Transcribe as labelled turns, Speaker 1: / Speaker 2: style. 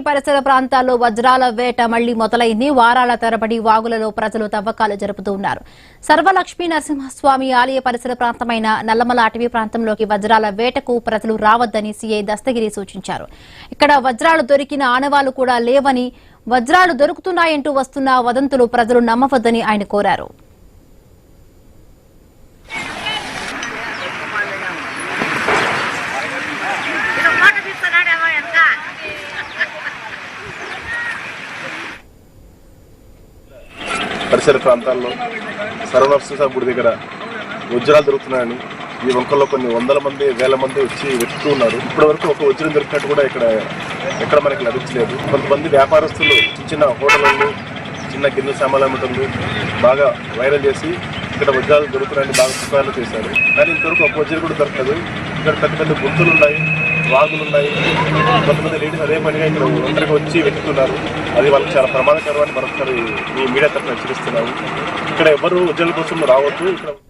Speaker 1: పరిసర ప్రాంతాల్లో వజ్రాల వేట మళ్లీ మొదలైంది. వారాల తరబడి వాగులలో ప్రజలు తవ్వకాలు జరుపుతూ ఉన్నారు. సర్వలక్ష్మీ నరసింహస్వామి ఆలయ పరిసర ప్రాంతమైన నల్లమల అటవీ ప్రాంతంలోకి వజ్రాల వేటకు ప్రజలు రావద్దని సీఐ దస్తగిరి సూచించారు. ఇక్కడ వజ్రాలు దొరికిన ఆనవాళ్లు కూడా లేవని, వజ్రాలు దొరుకుతున్నాయంటూ వస్తున్న వదంతులు ప్రజలు నమ్మవద్దని ఆయన కోరారు.
Speaker 2: పరిసర ప్రాంతాల్లో సర్వనరసింహ గుడి దగ్గర వజ్రాలు దొరుకుతున్నాయని ఈ వంకల్లో కొన్ని వందల మంది వేల మంది వచ్చి వెతుకుతూ ఉన్నారు. ఇప్పటి వరకు ఒక వజ్రం దొరికినట్టు కూడా ఎక్కడ మనకి లభించలేదు. కొంతమంది వ్యాపారస్తులు చిన్న హోటళ్ళు, చిన్న గిన్నె సామాన్లు అమ్మటంలో బాగా వైరల్ చేసి ఇక్కడ వజ్రాలు దొరుకుతున్నాయని బాగా పుకార్లు చేశారు. కానీ ఇంతవరకు ఒక వజ్రం కూడా దొరకదు. ఇక్కడ పెద్ద పెద్ద గుంతులు ఉన్నాయి, వాగులు ఉన్నాయి. కొంతమంది లేడీస్ అదే పనిగా ఇక్కడ ఒంటరిగా వచ్చి వెతుకుతున్నారు. అది వాళ్ళకి చాలా ప్రమాదకరం అని మరొకసారి ఈ మీడియా తరఫున హెచ్చరిస్తున్నాము. ఇక్కడ ఎవరు వజ్రాల కోసం రావద్దు. ఇక్కడ